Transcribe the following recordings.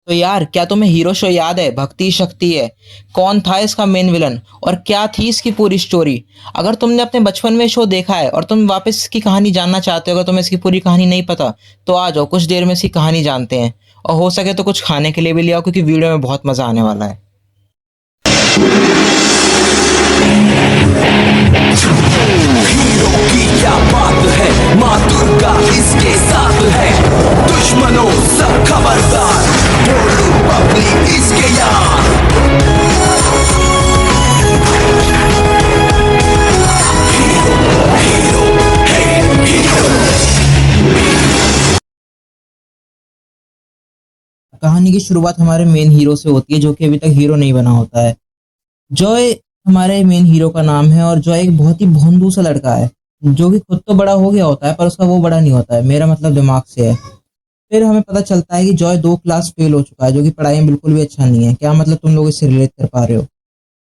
तो यार, क्या तुम्हें हीरो शो याद है? भक्ति शक्ति है। कौन था इसका मेन विलन और क्या थी इसकी पूरी स्टोरी? अगर तुमने अपने बचपन में शो देखा है और तुम वापस इसकी कहानी जानना चाहते हो, अगर तुम्हें इसकी पूरी कहानी नहीं पता, तो आ जाओ, कुछ देर में इसकी कहानी जानते हैं। और हो सके तो कुछ खाने के लिए भी ले आओ, क्योंकि वीडियो में बहुत मजा आने वाला है। हीरो की क्या बात है, माँ दुर्गा इसके साथ है। दुश्मनों सब खबरदार, बोलू पब्लिक इसके यार। Hero hero hero. कहानी की शुरुआत हमारे मेन हीरो से होती है, जो कि अभी तक हीरो नहीं बना होता है। जॉय हमारे मेन हीरो का नाम है, और जॉय एक बहुत ही भोंदू सा लड़का है, जो कि खुद तो बड़ा हो गया होता है, पर उसका वो बड़ा नहीं होता है। मेरा मतलब दिमाग से है। फिर हमें पता चलता है कि जॉय 2 क्लास फेल हो चुका है, जो कि पढ़ाई में बिल्कुल भी अच्छा नहीं है। क्या मतलब तुम लोग इससे रिलेट कर पा रहे हो?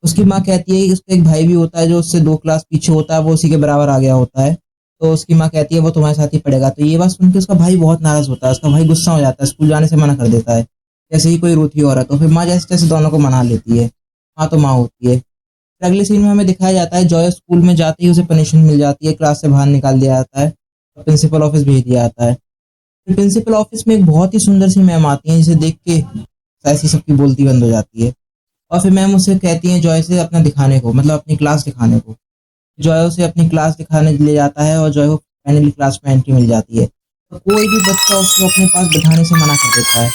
उसकी माँ कहती है कि उसका एक भाई भी होता है जो उससे 2 क्लास पीछे होता है, वो उसी के बराबर आ गया होता है। तो उसकी माँ कहती है वो तुम्हारे साथ ही पढ़ेगा। तो ये बात सुन के उसका भाई बहुत नाराज होता है, उसका भाई गुस्सा हो जाता है, स्कूल जाने से मना कर देता है, जैसे ही कोई रूठी औरत। तो फिर माँ जैसे तैसे दोनों को मना लेती है। माँ तो माँ होती है। फिर अगले सीन में हमें दिखाया जाता है जॉय स्कूल में जाते ही उसे पनिशमेंट मिल जाती है, क्लास से बाहर निकाल दिया जाता है और प्रिंसिपल ऑफिस भेज दिया जाता है। फिर प्रिंसिपल ऑफिस में एक बहुत ही सुंदर सी मैम आती हैं, जिसे देख के ऐसी सबकी बोलती बंद हो जाती है। और फिर मैम उससे कहती हैं जॉय से अपना दिखाने को, मतलब अपनी क्लास दिखाने को। जॉय उसे अपनी क्लास दिखाने ले जाता है और जॉय को फाइनली क्लास में एंट्री मिल जाती है। तो कोई भी बच्चा उसको अपने पास बिठाने से मना कर देता है।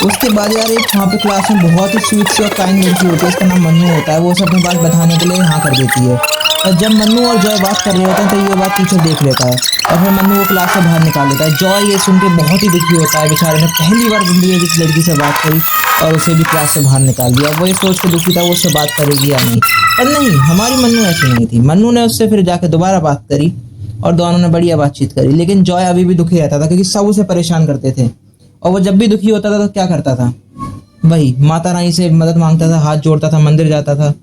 उसके बाद यार एक वहाँ पे क्लास में बहुत ही स्वीट सी और काइंड लड़की होती है, उसका नाम मन्नू होता है। वो उसे अपने पास बैठाने के लिए हाँ कर देती है। और जब मन्नू और जॉय बात कर रहे होते हैं, तो ये बात टीचर देख लेता है और फिर मन्नू को क्लास से बाहर निकाल देता है। जॉय ये सुन के बहुत ही दुखी होता है, बेचारे ने पहली बार जिंदगी में किसी लड़की से बात करी और उसे भी क्लास से बाहर निकाल दिया। वो ये सोच के दुखी था वो उससे बात करेगी या नहीं। पर नहीं, हमारी मन्नू ऐसी नहीं थी। मन्नू ने उससे फिर जाकर दोबारा बात करी और दोनों ने बढ़िया बातचीत करी। लेकिन जॉय अभी भी दुखी रहता था, क्योंकि सब उसे परेशान करते थे। और वो जब भी दुखी होता था तो क्या करता था? वही माता रानी से मदद मांगता था, हाथ जोड़ता था, मंदिर जाता था,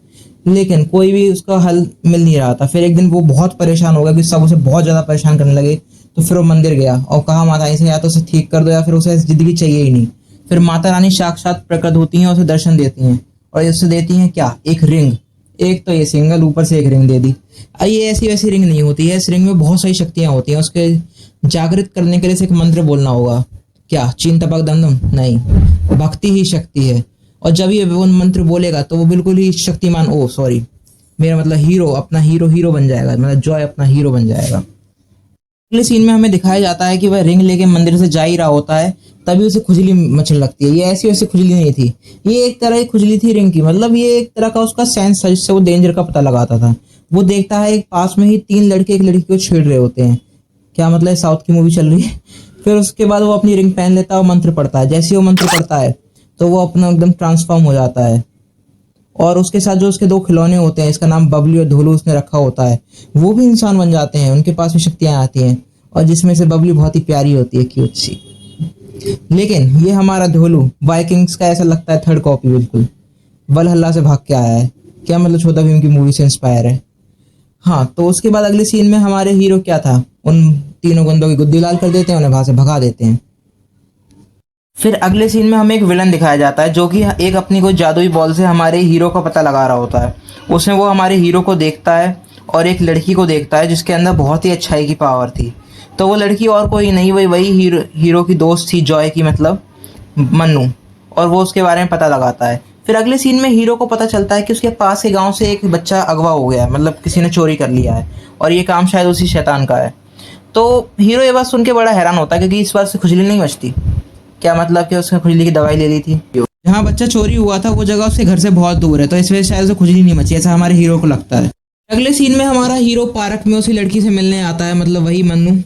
लेकिन कोई भी उसका हल मिल नहीं रहा था। फिर एक दिन वो बहुत परेशान हो गया कि सब उसे बहुत ज्यादा परेशान करने लगे। तो फिर वो मंदिर गया और कहा माता रानी से या तो उसे ठीक कर दो या फिर उसे जिंदगी चाहिए ही नहीं। फिर माता रानी साक्षात प्रकट होती हैं, उसे दर्शन देती हैं और उसे देती हैं क्या? एक रिंग। एक तो ये सिंगल, ऊपर से एक रिंग दे दी। ये ऐसी वैसी रिंग नहीं होती है, इस रिंग में बहुत सारी शक्तियां होती हैं। उसके जागृत करने के लिए एक मंत्र बोलना होगा। क्या चीन टपक दम दम? नहीं, भक्ति ही शक्ति है। और जब ये वो मंत्र बोलेगा तो वो बिल्कुल ही शक्तिमान, ओ सॉरी, मेरा मतलब हीरो, अपना हीरो बन जाएगा। मतलब जॉय अपना हीरो बन जाएगा। अगले सीन में हमें दिखाया जाता है कि वह रिंग लेके मंदिर से जा ही रहा होता है, तभी उसे खुजली मचने लगती है। ये ऐसी वैसी खुजली नहीं थी, ये एक तरह की खुजली थी रिंग की। मतलब ये एक तरह का उसका सेंस था, जिससे वो डेंजर का पता लगाता था। वो देखता है एक पास में ही 3 लड़के एक लड़की को छेड़ रहे होते हैं। क्या मतलब साउथ की मूवी चल रही है? फिर उसके बाद वो अपनी रिंग पहन लेता है और मंत्र पढ़ता है। जैसे ही वो मंत्र पढ़ता है तो वो अपना एकदम ट्रांसफॉर्म हो जाता है। और उसके साथ जो उसके 2 खिलौने होते हैं, इसका नाम बबली और धोलू उसने रखा होता है, वो भी इंसान बन जाते हैं। उनके पास भी शक्तियां आती हैं, और जिसमें से बबली बहुत ही प्यारी होती है, क्यूट सी। लेकिन ये हमारा धोलू वाइकिंग्स का ऐसा लगता है 3rd कॉपी, बिल्कुल वलहल्ला से भाग के आया है। क्या मतलब छोटा भीम की मूवी से इंस्पायर है। हाँ, तो उसके बाद अगले सीन में हमारे हीरो क्या था, उन तीनों गुंडों की गुद्दी लाल कर देते हैं, उन्हें वहां से भगा देते हैं। फिर अगले सीन में हमें एक विलन दिखाया जाता है, जो कि एक अपनी कोई जादुई बॉल से हमारे हीरो का पता लगा रहा होता है। उसमें वो हमारे हीरो को देखता है और एक लड़की को देखता है, जिसके अंदर बहुत ही अच्छाई की पावर थी। तो वो लड़की और कोई नहीं, वही हीरो की दोस्त थी, जॉय की, मतलब मन्नू। और वो उसके बारे में पता लगाता है। फिर अगले सीन में हीरो को पता चलता है कि उसके पास के गांव से एक बच्चा अगवा हो गया है, मतलब किसी ने चोरी कर लिया है, और ये काम शायद उसी शैतान का है। तो हीरो ये बात सुन के बड़ा हैरान होता है, क्योंकि इस बार से खुजली नहीं मचती। क्या मतलब कि उसने खुजली की दवाई ले ली थी। जहाँ बच्चा चोरी हुआ था वो जगह उसके घर से बहुत दूर है, तो इस वजह से शायद उसे खुजली नहीं मची, ऐसा हमारे हीरो को लगता है। अगले सीन में हमारा हीरो पार्क में उसी लड़की से मिलने आता है, मतलब वही मन्नू।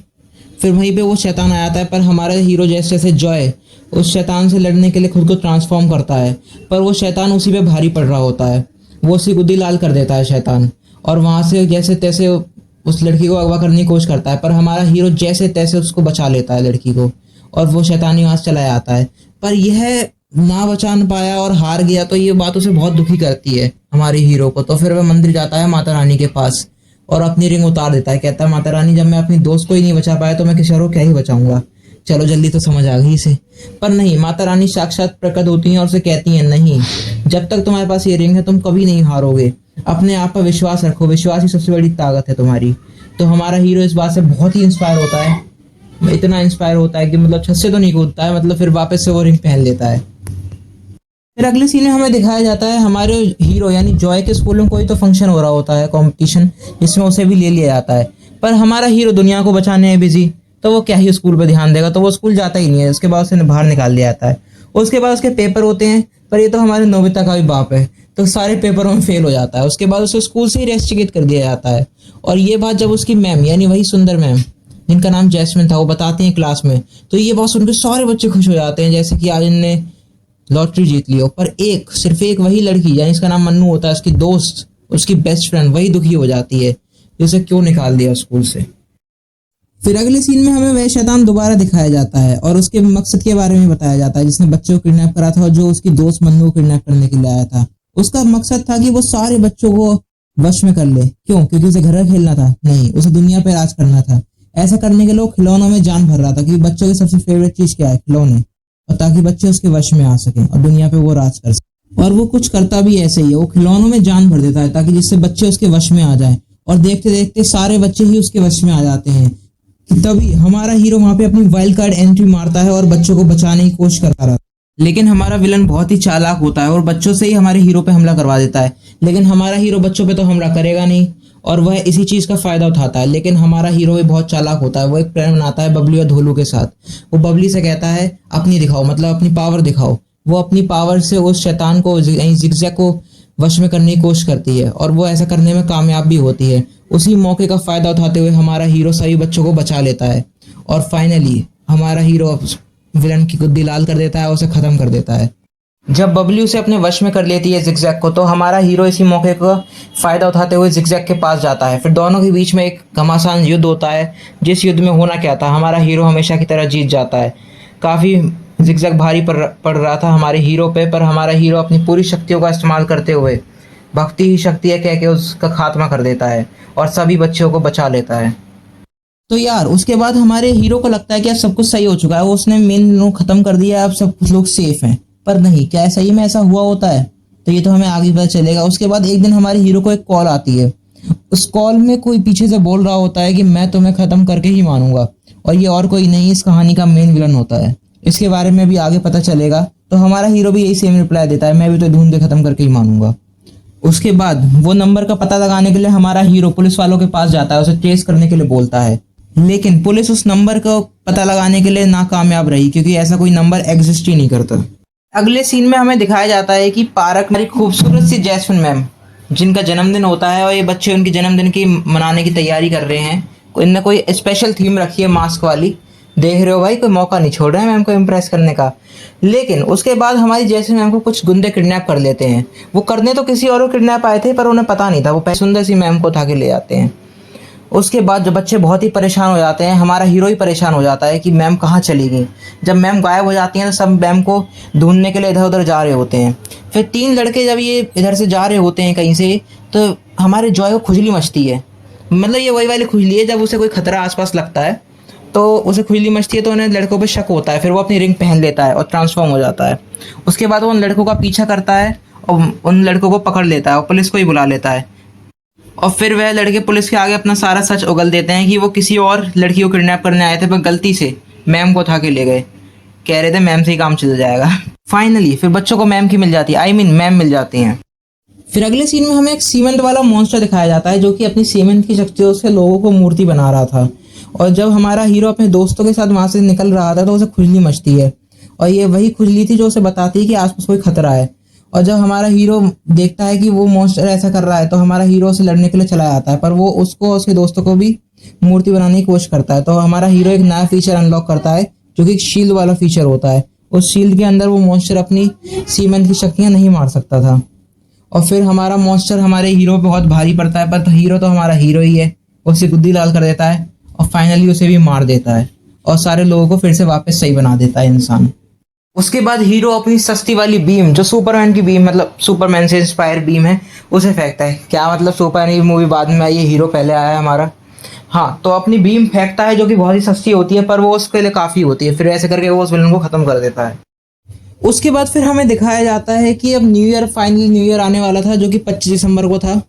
फिर वहीं पे वो शैतान आ जाता है, पर हमारा हीरो जैसे जैसे जॉय उस शैतान से लड़ने के लिए खुद को ट्रांसफॉर्म करता है, पर वो शैतान उसी पे भारी पड़ रहा होता है। वो उसी गुद्दी लाल कर देता है शैतान, और वहां से जैसे तैसे उस लड़की को अगवा करने की कोशिश करता है। पर हमारा हीरो जैसे तैसे उसको बचा लेता है, लड़की को, और वो शैतानी वहां से चला जाता है। पर यह ना बचा न पाया और हार गया, तो ये बात उसे बहुत दुखी करती है हमारे हीरो को। तो फिर वह मंदिर जाता है माता रानी के पास और अपनी रिंग उतार देता है। कहता है माता रानी, जब मैं अपनी दोस्त को ही नहीं बचा पाया तो मैं किसी और को क्या ही बचाऊंगा। चलो जल्दी तो समझ आ गई इसे। पर नहीं, माता रानी साक्षात प्रकट होती हैं और उसे कहती हैं, नहीं, जब तक तुम्हारे पास ये रिंग है तुम कभी नहीं हारोगे। अपने आप पर विश्वास रखो, विश्वास ही सबसे बड़ी ताकत है तुम्हारी। तो हमारा हीरो इस बात से बहुत ही इंस्पायर होता है, इतना इंस्पायर होता है कि मतलब छत से तो नहीं कूदता है, मतलब फिर वापस से वो रिंग पहन लेता है। फिर अगले सीन में हमें दिखाया जाता है हमारे हीरो यानी जॉय के स्कूल में कोई तो फंक्शन हो रहा होता है, कंपटीशन, जिसमें उसे भी ले लिया जाता है। पर हमारा हीरो दुनिया को बचाने में बिजी, तो वो क्या ही स्कूल पे ध्यान देगा, तो वो स्कूल जाता ही नहीं है। उसके बाद उसे बाहर निकाल दिया जाता है। उसके बाद उसके पेपर होते हैं, पर ये तो हमारे नोबिता का भी बाप है, तो सारे पेपरों में फेल हो जाता है। उसके बाद उसे स्कूल से ही रेस्टिकेट कर दिया जाता है। और ये बात जब उसकी मैम यानी वही सुंदर मैम, जिनका नाम जैस्मिन था, वो बताती हैं क्लास में, तो ये बात सुनकर सारे बच्चे खुश हो जाते हैं, जैसे कि आज इनने लॉटरी जीत ली हो। पर एक, सिर्फ एक वही लड़की यानी इसका नाम मन्नू होता है, उसकी दोस्त, उसकी बेस्ट फ्रेंड, वही दुखी हो जाती है कि उसे क्यों निकाल दिया स्कूल से। फिर अगले सीन में हमें वह शैतान दोबारा दिखाया जाता है और उसके मकसद के बारे में बताया जाता है, जिसने बच्चों को किडनैप करा था और जो उसकी दोस्त मन्नू को किडनैप करने के लिए आया था। उसका मकसद था कि वो सारे बच्चों को वश में कर ले। क्यों? क्योंकि उसे घर खेलना था? नहीं, उसे दुनिया पे राज करना था। ऐसा करने के लिए खिलौनों में जान भर रहा था, क्योंकि बच्चों की सबसे फेवरेट चीज क्या है? खिलौने, और ताकि बच्चे उसके वश में आ सकें और दुनिया पे वो राज कर सके। और वो कुछ करता भी ऐसे ही है, वो खिलौनों में जान भर देता है ताकि जिससे बच्चे उसके वश में आ जाएं, और देखते देखते सारे बच्चे ही उसके वश में आ जाते हैं। कि तभी हमारा हीरो वहां पे अपनी वाइल्ड कार्ड एंट्री मारता है और बच्चों को बचाने की कोशिश करता रहता है। लेकिन हमारा विलन बहुत ही चालाक होता है और बच्चों से ही हमारे हीरो पे हमला करवा देता है। लेकिन हमारा हीरो बच्चों पे तो हमला करेगा नहीं और वह इसी चीज का फायदा उठाता है। लेकिन हमारा हीरो भी बहुत चालाक होता है। वो एक प्लान बनाता है बबली और धोलू के साथ। वो बबली से कहता है अपनी दिखाओ, मतलब अपनी पावर दिखाओ। वो अपनी पावर से उस शैतान को, जिगजैग को वश में करने की कोशिश करती है और वो ऐसा करने में कामयाब भी होती है। उसी मौके का फायदा उठाते हुए हमारा हीरो सभी बच्चों को बचा लेता है और फाइनली हमारा हीरो विलन की गुद्दी लाल कर देता है और उसे खत्म कर देता है। जब बबली उसे अपने वश में कर लेती है जिगजैग को, तो हमारा हीरो इसी मौके का फायदा उठाते हुए जिगजैग के पास जाता है। फिर दोनों के बीच में एक घमासान युद्ध होता है, जिस युद्ध में होना क्या था, हमारा हीरो हमेशा की तरह जीत जाता है। काफ़ी जिगजैग भारी पड़ रहा था हमारे हीरो पे, पर हमारा हीरो अपनी पूरी शक्तियों का इस्तेमाल करते हुए भक्ति ही शक्ति है कह के उसका खात्मा कर देता है और सभी बच्चों को बचा लेता है। तो यार उसके बाद हमारे हीरो को लगता है कि अब सब कुछ सही हो चुका है, उसने मेन विलन को खत्म कर दिया है, अब सब कुछ लोग सेफ हैं। पर नहीं, क्या सही में ऐसा हुआ होता है? तो ये तो हमें आगे पता चलेगा। उसके बाद एक दिन हमारे हीरो को एक कॉल आती है। उस कॉल में कोई पीछे से बोल रहा होता है कि मैं तुम्हें खत्म करके ही मानूंगा, और ये और कोई नहीं, इस कहानी का मेन विलन होता है। इसके बारे में भी आगे पता चलेगा। तो हमारा हीरो भी यही सेम रिप्लाई देता है, मैं भी तो ढूंढ के खत्म करके ही मानूंगा। उसके बाद वो नंबर का पता लगाने के लिए हमारा हीरो पुलिस वालों के पास जाता है, उसे ट्रेस करने के लिए बोलता है। लेकिन पुलिस उस नंबर को पता लगाने के लिए नाकामयाब रही, क्योंकि ऐसा कोई नंबर एग्जिस्ट ही नहीं करता। अगले सीन में हमें दिखाया जाता है कि पार्क में खूबसूरत सी जैस्मिन मैम, जिनका जन्मदिन होता है और ये बच्चे उनके जन्मदिन की मनाने की तैयारी कर रहे हैं। इनने कोई स्पेशल थीम रखी है मास्क वाली। देख रहे हो भाई, कोई मौका नहीं छोड़ रहे हैं मैम को इम्प्रेस करने का। लेकिन उसके बाद हमारी जैस्मिन मैम को कुछ गुंडे किडनैप कर लेते हैं। वो करने तो किसी और को किडनैप आए थे, पर उन्हें पता नहीं था। वो सुंदर सी मैम को उठा के ले आते हैं। उसके बाद जो बच्चे बहुत ही परेशान हो जाते हैं, हमारा हीरो ही परेशान हो जाता है कि मैम कहाँ चली गई। जब मैम गायब हो जाती हैं तो सब मैम को ढूंढने के लिए इधर उधर जा रहे होते हैं। फिर तीन लड़के जब ये इधर से जा रहे होते हैं कहीं से, तो हमारे जॉय को खुजली मचती है। मतलब ये वही वाली खुजली है, जब उसे कोई खतरा आसपास लगता है तो उसे खुजली मचती है, तो उन्हें लड़कों पर शक होता है। फिर वो अपनी रिंग पहन लेता है और ट्रांसफॉर्म हो जाता है। उसके बाद वो उन लड़कों का पीछा करता है और उन लड़कों को पकड़ लेता है और पुलिस को ही बुला लेता है। और फिर वह लड़के पुलिस के आगे अपना सारा सच उगल देते हैं कि वो किसी और लड़की को किडनैप करने आए थे, पर गलती से मैम को उठा के ले गए। कह रहे थे मैम से ही काम चल जाएगा। फाइनली फिर बच्चों को मैम की मिल जाती है, मैम मिल जाती हैं। फिर अगले सीन में हमें एक सीमेंट वाला मॉन्स्टर दिखाया जाता है, जो कि अपनी सीमेंट की शक्तियों से लोगों को मूर्ति बना रहा था। और जब हमारा हीरो अपने दोस्तों के साथ वहां से निकल रहा था, तो उसे खुजली मचती है, और ये वही खुजली थी जो उसे बताती है कि आसपास कोई खतरा है। और जब हमारा हीरो देखता है कि वो मॉन्स्टर ऐसा कर रहा है, तो हमारा हीरो से लड़ने के लिए चला जाता है, पर वो उसको उसके दोस्तों को भी मूर्ति बनाने की कोशिश करता है। तो हमारा हीरो एक नया फीचर अनलॉक करता है, जो कि एक शील्ड वाला फीचर होता है। उस शील्ड के अंदर वो मॉन्स्टर अपनी सीमेंट की शक्तियां नहीं मार सकता था। और फिर हमारा मॉन्स्टर हमारे हीरो पे बहुत भारी पड़ता है, पर हीरो तो हमारा हीरो ही है, उसे गुद्दी लाल कर देता है और फाइनली उसे भी मार देता है और सारे लोगों को फिर से वापस सही बना देता है इंसान। उसके बाद हीरो अपनी सस्ती वाली बीम, जो सुपरमैन की बीम, मतलब सुपरमैन से इंस्पायर बीम है, उसे फेंकता है। क्या मतलब, सुपरमैन की मूवी बाद में आई है, हीरो पहले आया है हमारा। हाँ, तो अपनी बीम फेंकता है जो कि बहुत ही सस्ती होती है, पर वो उसके लिए काफ़ी होती है। फिर ऐसे करके वो उस विलन को ख़त्म कर देता है। उसके बाद फिर हमें दिखाया जाता है कि अब new year, finally new year आने वाला था, जो कि 25 दिसंबर को था।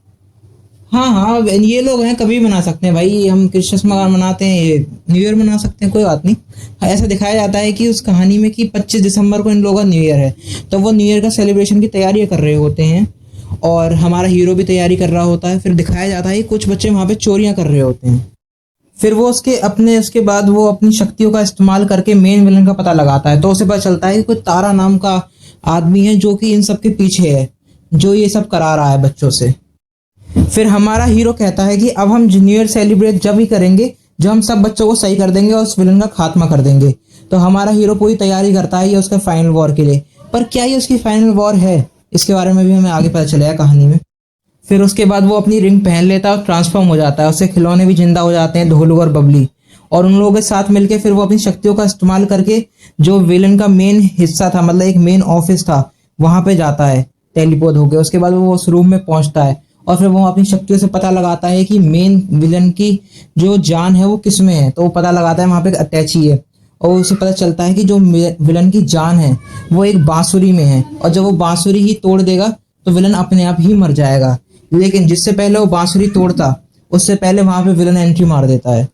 हाँ हाँ, ये लोग हैं, कभी मना सकते हैं भाई, हम क्रिसमस मनाते हैं, ये न्यू ईयर मना सकते हैं, कोई बात नहीं। ऐसा दिखाया जाता है कि उस कहानी में कि 25 दिसंबर को इन लोगों का न्यू ईयर है, तो वो न्यू ईयर का सेलिब्रेशन की तैयारियां कर रहे होते हैं और हमारा हीरो भी तैयारी कर रहा होता है। फिर दिखाया जाता है कि कुछ बच्चे वहाँ पे चोरियां कर रहे होते हैं। फिर वो उसके बाद वो अपनी शक्तियों का इस्तेमाल करके मेन विलन का पता लगाता है, तो उसे पता चलता है कि कोई तारा नाम का आदमी है जो कि इन सब के पीछे है, जो ये सब करा रहा है बच्चों से। फिर हमारा हीरो कहता है कि अब हम न्यू ईयर सेलिब्रेट जब ही करेंगे जब हम सब बच्चों को सही कर देंगे और उस विलन का खात्मा कर देंगे। तो हमारा हीरो पूरी तैयारी करता है ये उसके फाइनल वॉर के लिए। पर क्या ये उसकी फाइनल वॉर है, इसके बारे में भी हमें आगे पता चलेगा कहानी में। फिर उसके बाद वो अपनी रिंग पहन लेता है और ट्रांसफॉर्म हो जाता है, उससे खिलौने भी जिंदा हो जाते हैं, ढोलू और बबली। और उन लोगों के साथ मिलके फिर वो अपनी शक्तियों का इस्तेमाल करके जो विलन का मेन हिस्सा था, मतलब एक मेन ऑफिस था, वहां पे जाता है टेलीपोर्ट होकर। उसके बाद वो उस रूम में पहुंचता है और फिर वो अपनी शक्तियों से पता लगाता है कि मेन विलन की जो जान है वो किस में है। तो वो पता लगाता है वहां पे एक अटैची है और उसे पता चलता है कि जो विलन की जान है वो एक बांसुरी में है, और जब वो बांसुरी ही तोड़ देगा तो विलन अपने आप ही मर जाएगा। लेकिन जिससे पहले वो बांसुरी तोड़ता उससे पहले वहां पे विलन एंट्री मार देता है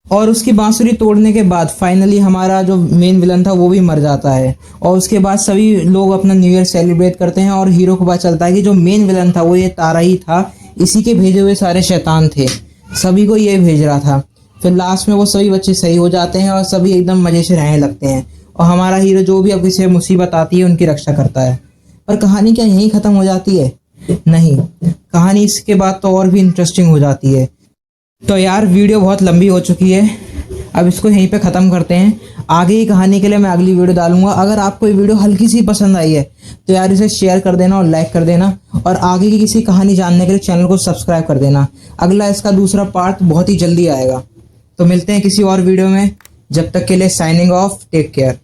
और उसकी बांसुरी तोड़ने के बाद फाइनली हमारा जो मेन विलन था वो भी मर जाता है। और उसके बाद सभी लोग अपना न्यू ईयर सेलिब्रेट करते हैं और हीरो को पता चलता है कि जो मेन विलन था वो ये तारा ही था, इसी के भेजे हुए सारे शैतान थे, सभी को ये भेज रहा था। फिर लास्ट में वो सभी बच्चे सही हो जाते हैं और सभी एकदम मजे से रहने लगते हैं और हमारा हीरो जो भी अब किसी मुसीबत आती है उनकी रक्षा करता है। पर कहानी क्या यहीं खत्म हो जाती है? नहीं, कहानी इसके बाद तो और भी इंटरेस्टिंग हो जाती है। तो यार वीडियो बहुत लंबी हो चुकी है, अब इसको यहीं पे ख़त्म करते हैं। आगे की कहानी के लिए मैं अगली वीडियो डालूंगा। अगर आपको ये वीडियो हल्की सी पसंद आई है तो यार इसे शेयर कर देना और लाइक कर देना, और आगे की किसी कहानी जानने के लिए चैनल को सब्सक्राइब कर देना। अगला इसका दूसरा पार्ट बहुत ही जल्दी आएगा। तो मिलते हैं किसी और वीडियो में, जब तक के लिए साइनिंग ऑफ, टेक केयर।